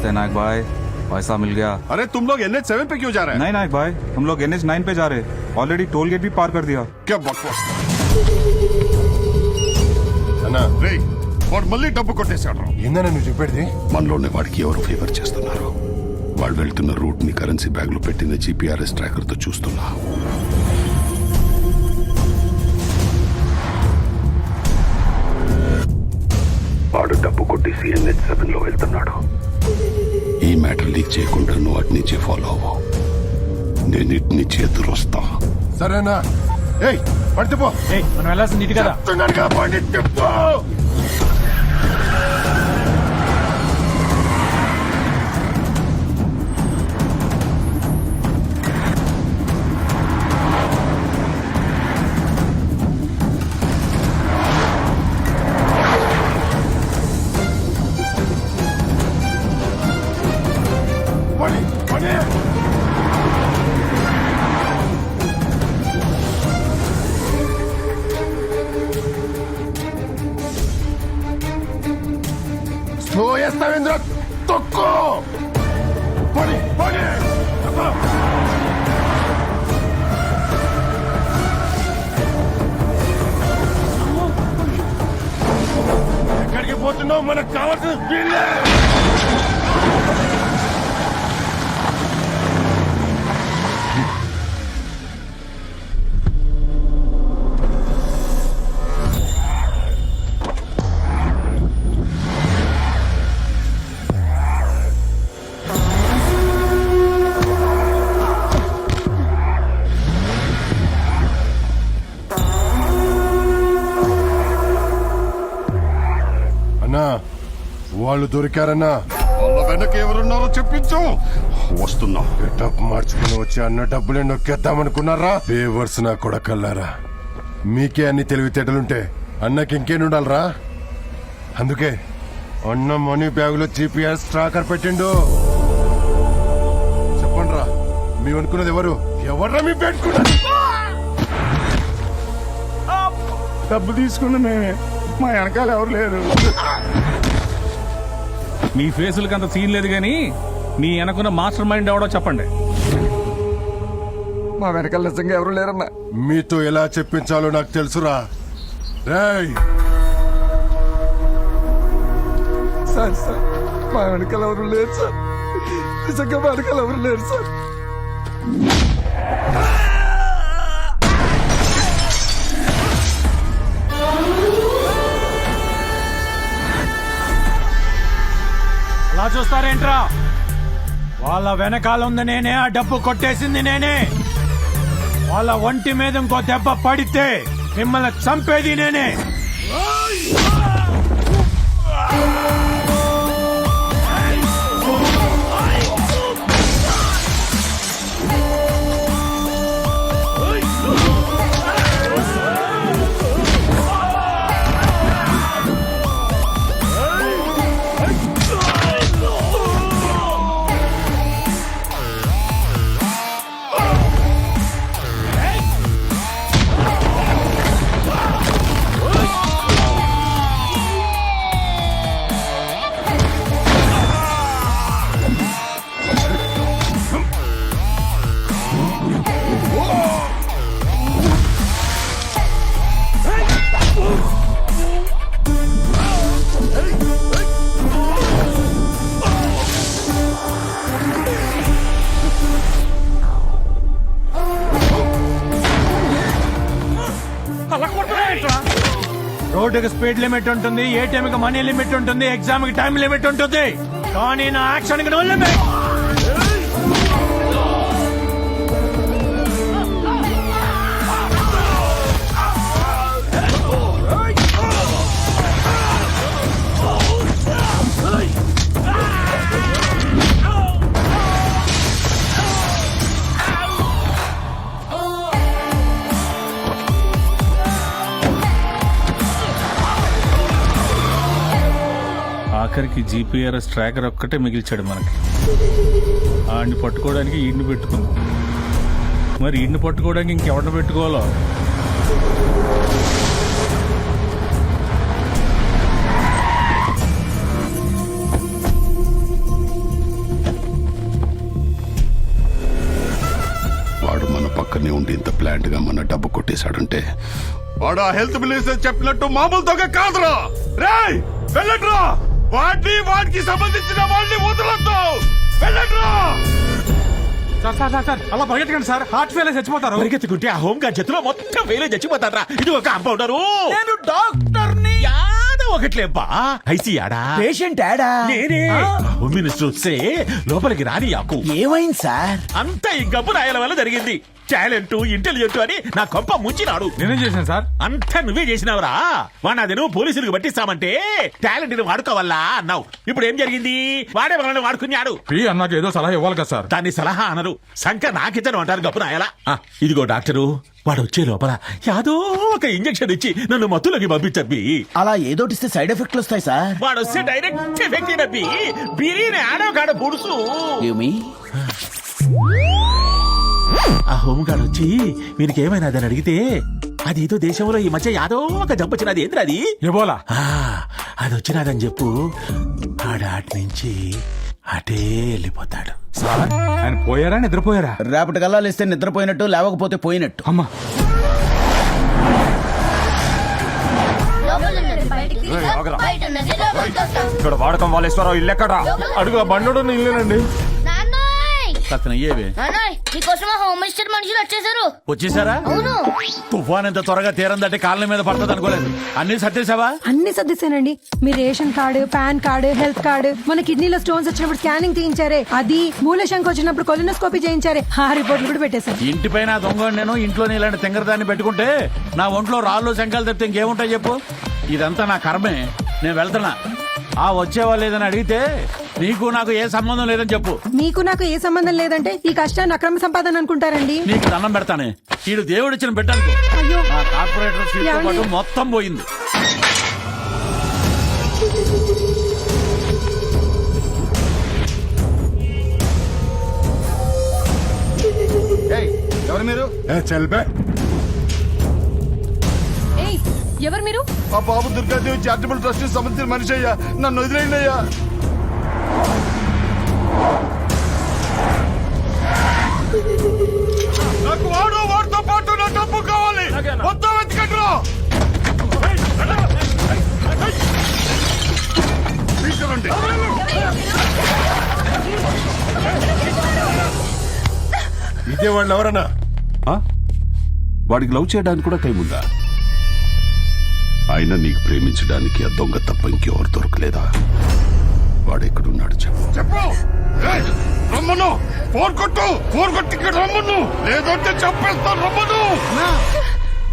नमस्ते नायक भाई, पैसा मिल गया। अरे तुम लोग NH7 पे क्यों जा रहे हैं? नहीं नायक भाई, हम लोग NH9 पे जा रहे हैं। ऑलरेडी टोल गेट भी पार कर दिया। क्या बकवास అన్నా రేయ్ వాడు మళ్ళీ డబ్బు కొట్టేశాడు. ఏందన్నా నువ్వు చెప్పేది? మనలోనే వాడికి ఎవరు ఫేవర్ చేస్తున్నారు. వాళ్ళు వెళ్తున్న రూట్ ని కరెన్సీ బ్యాగ్ లో పెట్టిన GPS ట్రాకర్ తో చూస్తున్నా. వాడు డబ్బు కొట్టేసి NH7 లో వెళ్తున్నాడు. ఈ మ్యాటర్ లీక్ చేయకుండా నువ్వు అటు నుంచి ఫాలో అవ్వు. నేను ఇటు నుంచి ఎదురొస్తా. సరేనా? ఏయ్ పడితే పో. మనం వెళ్ళాల్సింది ఇటు కదా. చెప్తున్నానుగా, పడితే పో. పడి, పడి. స్లో చేస్తావేంద్ర, తొక్కు. పడి, పడి. అబ్బా. ఎక్కడికి పోతున్నావు? మనకు కావాల్సిన వీళ్ళే. అన్నా వాళ్ళు దొరికారన్నా. వాళ్ళ వెనక ఎవరున్నారో చెప్పించు. వస్తున్నా. గెటప్ మార్చుకుని వచ్చి అన్న డబ్బులే నొక్కేద్దామనుకున్నారా? పేవర్స్ నా కొడకల్లారా, మీకే అన్ని తెలివితేటలుంటే అన్నకి ఇంకేనుండాలరా? అందుకే అన్న మనీ బ్యాగులో GPS ట్రాకర్ పెట్టిండు. చెప్పండి రా, మేము అనుకున్నది ఎవరు? ఎవర్రా మీ పెట్టుకున్నది? డబ్బు తీసుకున్న మేమే, మా వెనకాల ఎవరు లేరు. మీ ఫేసులకి అంత సీన్ లేదు కానీ మీ వెనకున్న మాస్టర్ మైండ్ ఎవడో చెప్పండి. మా వెనకాల నిజంగా ఎవరు లేరన్నా. మీతో ఎలా చెప్పించాలో నాకు తెలుసురా. రేయ్ సార్ సార్, మా వెనకాల ఎవరు లేరు సార్. నిజంగా మా వెనకాల ఎవరు లేరు సార్. అలా చూస్తారేంట్రా? వాళ్ళ వెనకాల ఉంది నేనే, ఆ డబ్బు కొట్టేసింది నేనే. వాళ్ళ ఒంటి మీద ఇంకో దెబ్బ పడితే మిమ్మల్ని చంపేది నేనే. రోడ్డుకి స్పీడ్ లిమిట్ ఉంటుంది, ATM కి మనీ లిమిట్ ఉంటుంది, ఎగ్జామ్ కి టైం లిమిట్ ఉంటుంది, కానీ నా యాక్షన్ కి నో లిమిట్. ఆఖరికి GPS ట్రాకర్ ఒక్కటే మిగిల్చాడు మనకి. ఆడిని పట్టుకోవడానికి ఈడ్ని పెట్టుకుంది. మరి ఈడ్ని పట్టుకోవడానికి ఇంకెవరిని పెట్టుకోవాలో. కొట్టేశాడంటే వాడు ఆ హెల్త్ మినిస్టర్ చెప్పినట్టు మామూలు దొంగ కాదురా. రేయ్ వెళ్ళట్రా, వాడికి సంబంధించిన వాళ్ళని వదలొద్దు. వెళ్ళట్రా. సార్ అలా పరిగెత్తకండి సార్, హార్ట్ ఫెయిల్ చచ్చిపోతారు. పరిగెత్తుకుంటే ఆ హోమ్ గార్డ్ చేతిలో మొత్తం వేలే చచ్చిపోతారా. ఇది ఒక కాంపౌండరు. నేను డాక్టర్ని. యాదో ఒకట్లేబ్బా. ఐసీ ఆడా పేషెంట్ యాడా? నేనే. హోమ్ మినిస్టర్ వస్తే లోపలికి రానియాకు. ఏమైంది సార్? అంతా ఈ గబ్బు రాయల వల్ల జరిగింది. టాలెంట్ ఇంటెలిజెంట్ అని నా కొంప ముంచినాడు. నేనేం చేశాను సార్? అంతా నువ్వే చేసినావురా. వాడు నువ్వు పోలీసులకు పట్టిస్తామంటే టాలెంట్ ని వాడుకోవాలా అన్నావు. ఇప్పుడు ఏం జరిగింది? వాడే మనల్ని వాడుకున్నాడు. అన్నాక ఏదో సలహా ఇవ్వాలి కదా సార్. దాన్ని సలహా అనరు, సంఖ్య నాకితను అంటారు. గప్పు రాయాలా. ఇదిగో డాక్టరు, వాడు వచ్చే లోపల యాదో ఒక ఇంజెక్షన్ ఇచ్చి నన్ను మత్తులోకి పంపించబ్బి. అలా ఏదోటిస్తే సైడ్ ఎఫెక్ట్లు వస్తాయి సార్. వాడు వస్తే డైరెక్ట్ ఎఫెక్ట్ డబ్బి. బిర్యానీ ఆడో కాడ పుడుసు. ఆ హోమ్ గార్డ్ వచ్చి వీరికి ఏమైనా అని అడిగితే అదేదో దేశంలో ఈ మధ్య యాదో ఒక జంపచ్చినది. ఏంద్ర అది? ఎబోలా. అది వచ్చినదని చెప్పు. ఆడాటి నుంచి అటే వెళ్ళిపోతాడు. సార్ ఆయన పోయారా నిద్రపోయారా? రేపటికల్లా లేస్తే నిద్రపోయినట్టు, లేవకపోతే పోయినట్టు. అమ్మా ఇక్కడ వాడకం వాళ్ళేశ్వరరావు ఇల్లు ఎక్కడా? అడుగు ఆ బండోడు ఇల్లేనండి. నీకోసమా హోమ్ మినిస్టర్ మనుషులు వచ్చేసారు. వచ్చేసారా? అవును. తుఫాన్ ఎంత త్వరగా తీరందంటే కాళ్ళ మీద పడుతుంది అనుకోలేదు. అన్ని సర్దేశావా? అన్ని సర్దేశానండి. మీ ration card, PAN card, health card, మన కిడ్నీలో స్టోన్స్ వచ్చినప్పుడు స్కానింగ్ తీయించారే, అది మూలశంక వచ్చినప్పుడు కొలినోస్కోపీ చేయించారే, ఆ రిపోర్ట్లు కూడా పెట్టేశాను. ఇంటి పైన దొంగ నేను ఇంట్లో ఇలాంటి తెంగరదాన్ని పెట్టుకుంటే నా ఒంట్లో రాళ్ళు శంకాలు తప్పితే ఇంకేముంటాయి చెప్పు. ఇదంతా నా కర్మే. నేను వెళ్తున్నా. ఆ వచ్చేవాళ్ళు లేదని అడిగితే నీకు నాకు ఏ సంబంధం లేదని చెప్పు. మీకు నాకు ఏ సంబంధం లేదంటే ఈ కష్టాన్ని అక్రమ సంపాదన అనుకుంటారండి. నీకు దండం పెడతానే. ఈడు దేవుడు ఇచ్చిన పెట్టాను. అయ్యో, ఆ కార్పొరేటర్ సీట్ తో ఏమండి? పాటు మొత్తం పోయింది. ఎవరు మీరు? చల్బే ఎవరు మీరు? ఆ బాబు దుర్గాదేవి చారిటబుల్ ట్రస్ట్ సంబంధించిన మనిషి అయ్యా. నన్ను వదిలేయండి అయ్యా. నాకు వాడితో పాటు నా డబ్బు కావాలి. మొత్తం వెతకండిరా. తీసుకురండి. ఇదే వాళ్ళు ఎవరన్నా? వాడికి లవ్ చేయడానికి కూడా టైం ఉందా? ఆయన నీకు ప్రేమించడానికి ఆ దొంగ తప్ప ఇంకెవరు దొరకలేదా? వాడెక్కడున్నాడు చెప్పు. చెప్పు. ఏయ్, రమ్మను. ఫోన్ కొట్టి ఇక్కడ రమ్మను. లేదంటే చెప్పేస్తాను. రమ్మను.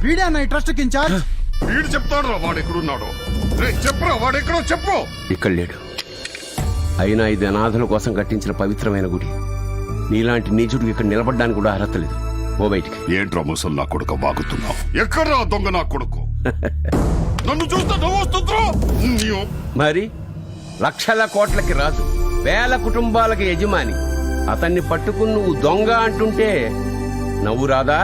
వీడే అన్న ఈ ట్రస్ట్ కి ఇన్ఛార్జ్. వీడు చెప్తాడు రా వాడెక్కడున్నాడు. చెప్పురా వాడెక్కడో చెప్పు. ఇక్కడ లేడు. అయినా ఇది అనాథల కోసం కట్టించిన పవిత్రమైన గుడి. నీలాంటి నీచుడికి ఇక్కడ నిలబడ్డానికి కూడా అర్హత లేదు. ఓ బయటికి. ఏంట్రా ముసలు నా కొడుక వాగుతున్నావు? ఎక్కడ్రా దొంగ నా కొడుకు? నన్ను చూస్తే నవ్వు వస్తుందిరా. మరి లక్షల కోట్లకి రాజు, వేల కుటుంబాలకి యజమాని, అతన్ని పట్టుకుని నువ్వు దొంగ అంటుంటే నవ్వు రాదా?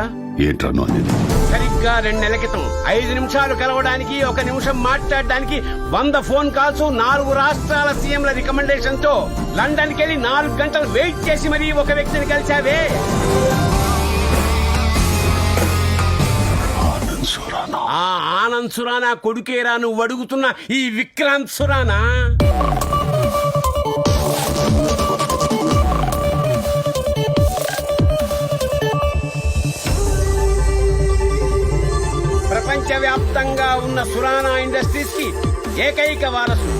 ఏంట్రా నువ్వు? సరిగ్గా 2 నెలల క్రితం 5 నిమిషాలు కలవడానికి, 1 నిమిషం మాట్లాడడానికి 100 ఫోన్ కాల్స్, 4 రాష్ట్రాల సీఎంల రికమెండేషన్ తో లండన్ కి వెళ్లి 4 గంటలు వెయిట్ చేసి మరీ ఒక వ్యక్తిని కలిసావే. ఆ ఆనంద్ సురానా కొడుకేరా నువ్వు అడుగుతున్న ఈ విక్రాంత్ సురానా? ప్రపంచవ్యాప్తంగా ఉన్న సురానా ఇండస్ట్రీస్ కి ఏకైక వారసు.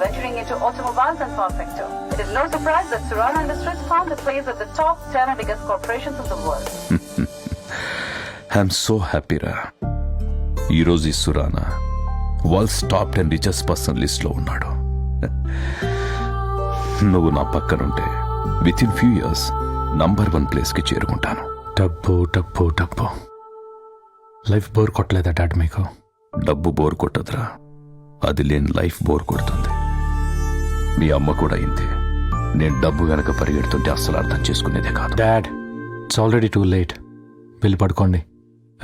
venturing into automobiles and power sector. It is no surprise that Surana Industries found a place at the top 10 biggest corporations in the world. I'm so హ్యాపీరా. ఈరోజు ఈ Surana world's top 10 richest person list లో ఉన్నాడు. నువ్వు నా పక్కనుంటే with in few years number 1 place కి చేరుకుంటాను. డబ్బు డబ్బు డబ్బు. లైఫ్ బోర్ కొట్టలేదా డాడ్ మీకు? డబ్బు బోర్ కొట్టదురా, అది లేని లైఫ్ బోర్ కొడుతుంది. మీ అమ్మ కూడా ఇంతే. నేను డబ్బు వెనక పరిగెడుతుంటే అస్సలు అర్థం చేసుకునేదే కాదు. Dad, it's already too late. వెళ్ళి పడుకోండి.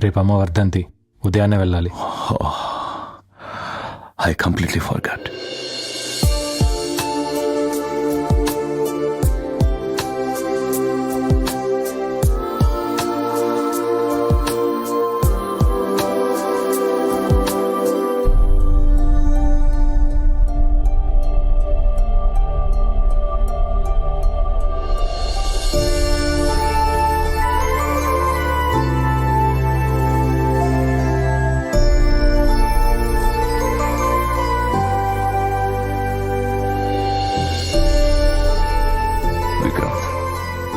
రేపు అమ్మ వర్ధంతి, ఉదయాన్నే వెళ్ళాలి. I completely forgot.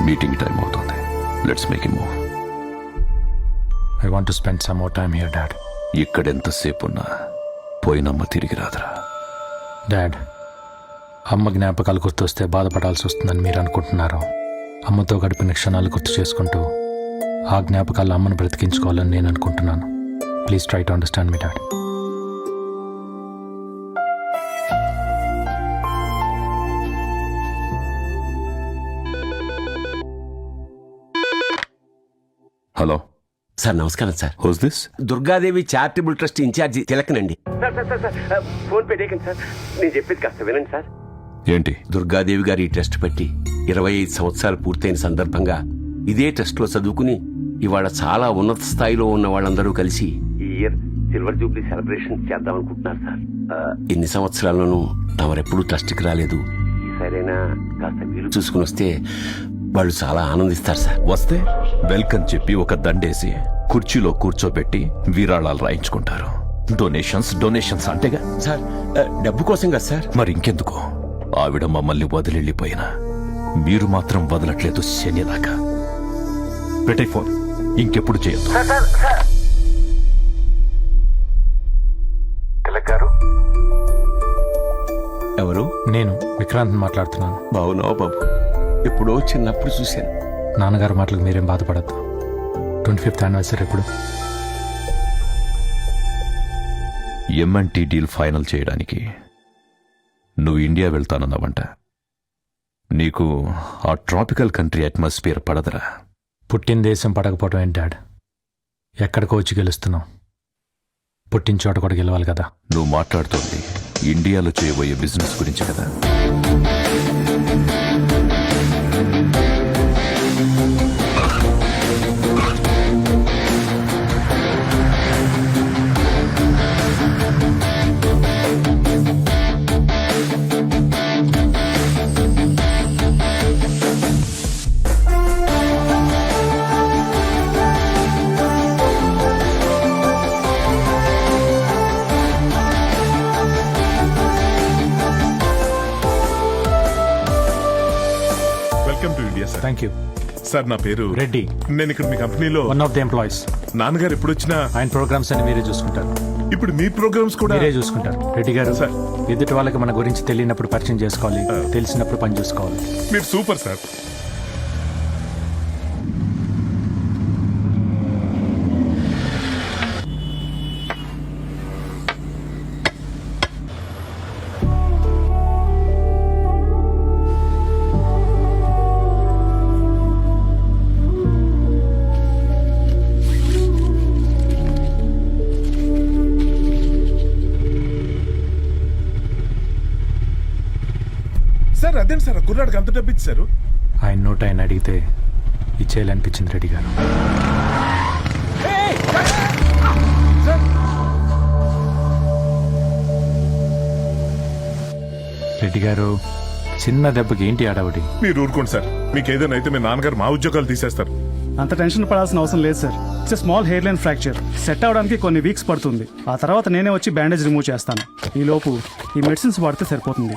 Meeting time అవుతుంది. Let's make a move. I want to spend some more time here dad. ఇక్కడ ఎంతసేపు ఉన్నా పోయినమ్మ తిరిగి రాదురా. డాడ్, అమ్మ జ్ఞాపకాలు గుర్తొస్తే బాధపడాల్సి వస్తుందని మీరు అనుకుంటున్నారు. అమ్మతో గడిపిన క్షణాలు గుర్తు చేసుకుంటూ ఆ జ్ఞాపకాలు అమ్మను బ్రతికించుకోవాలని నేను అనుకుంటున్నాను. Please try to understand me dad. Hello sir, నమస్కారం sir. Who's this? Durgadevi charitable trust in charge తిలకనండి. ఫోన్ పే చేయకండి సార్, నేను చెప్పేది కాస్త వినండి సార్. ఏంటి? దుర్గాదేవి గారు ఈ ట్రస్ట్ పెట్టి 25 సంవత్సరాలు పూర్తయిన సందర్భంగా ఇదే ట్రస్ట్ లో చదువుకుని ఇవాళ చాలా ఉన్నత స్థాయిలో ఉన్న వాళ్ళందరూ కలిసి ఈ ఇయర్ సిల్వర్ జూబ్లీ సెలబ్రేషన్ చేద్దాం అనుకుంటున్నారు సార్. ఇన్ని సంవత్సరాల్లోనూ తమరెప్పుడు ట్రస్ట్కి రాలేదు. ఈసారైనా కాస్త వీలు చూసుకుని వస్తే వాళ్ళు చాలా ఆనందిస్తారు సార్. వస్తే వెల్కమ్ చెప్పి ఒక దండేసి కుర్చీలో కూర్చోబెట్టి విరాళాలు రాయించుకుంటారు. Donations అంటేగా sir. డబ్బు కోసం కదా సార్. మరి ఇంకెందుకు? ఆవిడ మమ్మల్ని వదిలిపోయినా మీరు మాత్రం వదలట్లేదు శనిదాకా. పెట్టే ఫోన్ ఇంకెప్పుడు చేయొద్దు. ఎవరు? నేను విక్రాంత్ మాట్లాడుతున్నాను. బావునావు బాబు, ఎప్పుడో చిన్నప్పుడు చూశాను. నాన్నగారి మాటలకు మీరేం బాధపడద్దు. 25th యానివర్సరీ ఎప్పుడు? ఎంఎన్టీ డీల్ ఫైనల్ చేయడానికి నువ్వు ఇండియా వెళ్తానన్నావంట. నీకు ఆ ట్రాపికల్ కంట్రీ అట్మాస్ఫియర్ పడదరా? పుట్టిన దేశం పడకపోవడం ఏంటి డాడ్? ఎక్కడికో వచ్చి గెలుస్తున్నాం. పుట్టిన చోట కూడా గెలవాలి కదా. నువ్వు మాట్లాడుతోంది ఇండియాలో చేయబోయే బిజినెస్ గురించి కదా. Welcome to India sir. Thank you sir, నా పేరు రెడ్డి. నేను ఇక్కడ మీ కంపెనీలో వన్ ఆఫ్ ది ఎంప్లాయీస్. నాన్నగారు ఎప్పుడు వచ్చినా ఆయన ప్రోగ్రామ్స్ అని మీరే చూసుకుంటారు. ఇప్పుడు మీ ప్రోగ్రామ్స్ కూడా మీరే చూసుకుంటారు. రెడ్డి గారు, సార్. ఎదుటి వాళ్ళకి మన గురించి తెలియనప్పుడు పరిచయం చేసుకోవాలి, తెలిసినప్పుడు పని చూసుకోవాలి. మీరు సూపర్ సార్. సార్, అదేంటి సార్ కుర్రాడికి అంత డబ్బు ఇచ్చారు? ఆయన నోట్ ఆయన అడిగితే ఇచ్చేయాలనిపించింది రెడ్డి గారు. రెడ్డి గారు, చిన్న దెబ్బకి ఏంటి ఆడవడి? మీరు ఊరుకోండి సార్. మీకు ఏదైనా అయితే మీ నాన్నగారు మా ఉద్యోగాలు తీసేస్తారు. అంత టెన్షన్ పడాల్సిన అవసరం లేదు sir. It's small hair line fracture. Set అవడానికి కొన్ని వీక్స్ పడుతుంది. ఆ తర్వాత నేనే వచ్చి బ్యాండేజ్ రిమూవ్ చేస్తాను. ఈ లోపు ఈ మెడిసిన్స్ వాడితే సరిపోతుంది.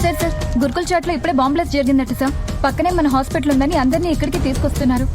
సార్ సార్ గురుకుల చాట్లో ఇప్పుడే బాంబ్ బ్లాస్ట్ జరిగిందట సార్. పక్కనే మన హాస్పిటల్ ఉందని అందరినీ ఇక్కడికి తీసుకొస్తున్నారు.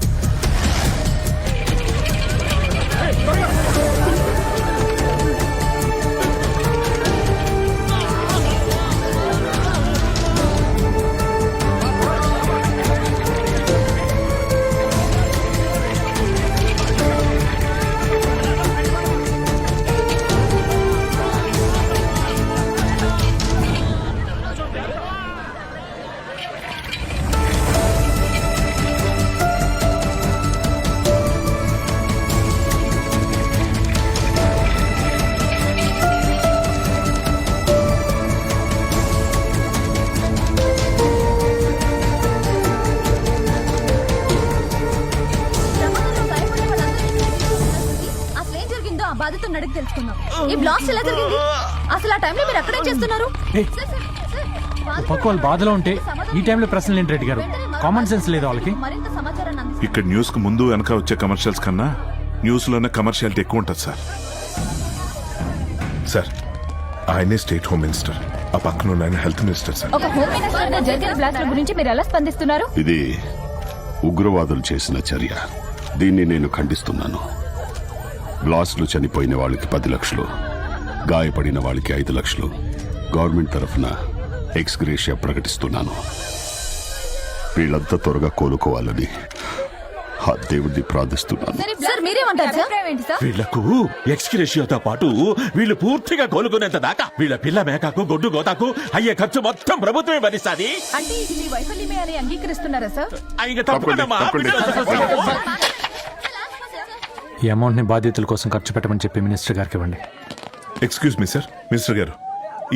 బాధితుడిని అడిగి తెలుసుకుందాం. ఈ బ్లాస్ట్ ఎలా జరిగింది? అసలు ఆ టైంలో మీరు ఎక్కడేం చేస్తున్నారు? పక్క వాళ్ళు బాధలో ఉంటే ఈ టైంలో ప్రశ్నలు ఏంటి రెడ్డి గారు? కామన్ సెన్స్ లేదా వాళ్ళకి? మరింత సమాచారాన్ని అందిస్తాం. ఇక్కడ న్యూస్ కు ముందు వెనక వచ్చే కమర్షియల్స్ కన్నా న్యూస్ లోనే కమర్షియాలిటీ ఎక్కువ ఉంటుంది సార్. సార్ ఆయనే స్టేట్ హోమ్ మినిస్టర్, ఆ పక్కన ఉన్న ఆయన హెల్త్ మినిస్టర్ సార్. ఒక హోమ్ మినిస్టర్ గా జరిగిన బ్లాస్ట్ గురించి మీరు ఎలా స్పందిస్తున్నారు? ఇది ఉగ్రవాదులు చేసిన చర్య. దీన్ని నేను ఖండిస్తున్నాను. బ్లాస్ట్లు చనిపోయిన వాళ్ళకి 10 లక్షలు, గాయపడిన వాళ్ళకి 5 లక్షలు గవర్నమెంట్ తరఫున ఎక్స్గ్రేషియా ప్రకటిస్తున్నాను. వీళ్ళంతా త్వరగా కోలుకోవాలని ఆ దేవుడిని ప్రార్థిస్తున్నాను. సార్ మీరేమంటారు సార్? వీళ్లకు ఎక్స్గ్రేషియాతో పాటు వీళ్ళు పూర్తిగా కోలుకునేంత దాకా వీళ్ళ పిల్ల మేకాకు గొడ్డు గోతాకు అయ్యే ఖర్చు మొత్తం ప్రభుత్వమే భరిస్తాది. అంటే ఇది మీ వైఫల్యమే అని అంగీకరిస్తున్నారా సార్? ఈ అమౌంట్ ని బాధ్యతల కోసం ఖర్చు పెట్టమని చెప్పి మినిస్టర్ గారికి ఇవ్వండి. ఎక్స్క్యూజ్ మీ సార్, మినిస్టర్ గారు,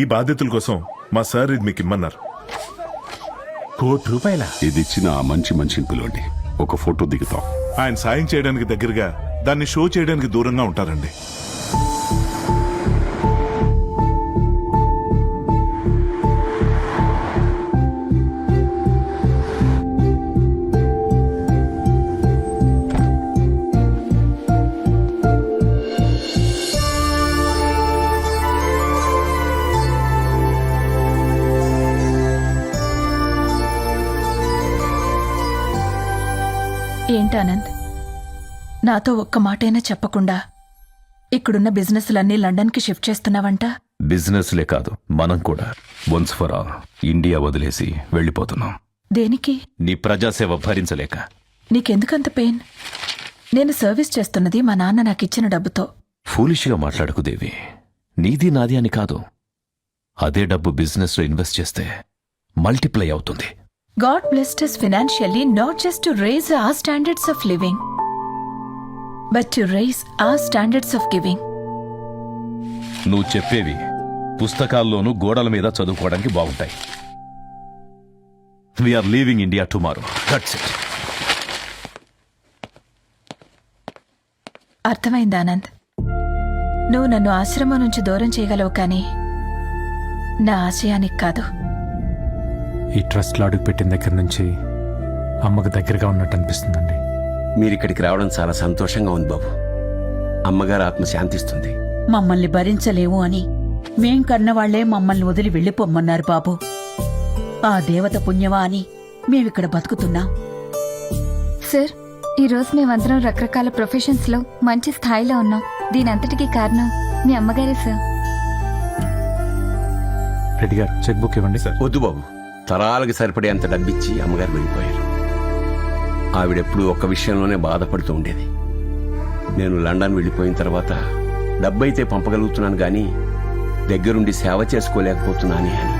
ఈ బాధ్యతల కోసం మా సార్ ఇది మీకు ఇమ్మన్నారు. ₹1 ఇది ఇచ్చిన ఆ మంచి మనిషిని పిలవండి, ఒక ఫోటో దిగుతాం. ఆయన సాయం చేయడానికి దగ్గరగా, దాన్ని షో చేయడానికి దూరంగా ఉంటారండి. ఏంటానంద్, నాతో ఒక్క మాటైనా చెప్పకుండా ఇక్కడున్న బిజినెస్లన్నీ లండన్కి షిఫ్ట్ చేస్తున్నావంట? బిజినెస్లే కాదు, మనం కూడా వన్స్ ఫర్ ఆల్ ఇండియా వదిలేసి వెళ్ళిపోతున్నాం. దేనికి? నీ ప్రజాసేవ భరించలేక. నీకెందుకంత పెయిన్? నేను సర్వీస్ చేస్తున్నది మా నాన్న నాకిచ్చిన డబ్బుతో. ఫూలిష్గా మాట్లాడకు దేవి. నీది నాది అని కాదు, అదే డబ్బు బిజినెస్లో ఇన్వెస్ట్ చేస్తే మల్టిప్లై అవుతుంది. God blessed us financially not just to raise our standards of living, but to raise our standards of giving. నువ్వు చెప్పేవి పుస్తకాల్లోనూ గోడల మీద చదువుకోవడానికి బాగుంటాయి. We're leaving India tomorrow, that's it. అర్థమైంది ఆనంద్. నువ్వు నన్ను ఆశ్రమం నుంచి దూరం చేయగలవు, కానీ నా ఆశయానికి కాదు. ఈ ట్రస్ట్లో అడుగు పెట్టిన దగ్గర నుంచి అమ్మకు దగ్గరగా ఉన్నట్టు అనిపిస్తుందండి. మీరిక్కడికి రావడం చాలా సంతోషంగా ఉంది బాబు. అమ్మగారు ఆత్మ శాంతిస్తుంది. మమ్మల్ని భరించలేము అని మేం కన్నవాళ్లే మమ్మల్ని వదిలి వెళ్ళిపోమ్మన్నారు బాబు. ఆ దేవత పుణ్యమా అని మేమిక్కడ బతుకుతున్నాం. సార్, ఈరోజు మేమందరం రకరకాల ప్రొఫెషన్స్ లో మంచి స్థాయిలో ఉన్నాం. దీని అంతటికీ కారణం మీ అమ్మగారే సార్. రెడ్డి గారు, చెక్ బుక్ ఇవ్వండి. వద్దు బాబు, తరాలకు సరిపడే అంత డబ్బిచ్చి అమ్మగారు వెళ్ళిపోయారు. ఆవిడెప్పుడు ఒక్క విషయంలోనే బాధపడుతూ ఉండేది. నేను లండన్ వెళ్ళిపోయిన తర్వాత డబ్బైతే పంపగలుగుతున్నాను, కానీ దగ్గరుండి సేవ చేసుకోలేకపోతున్నాను అని.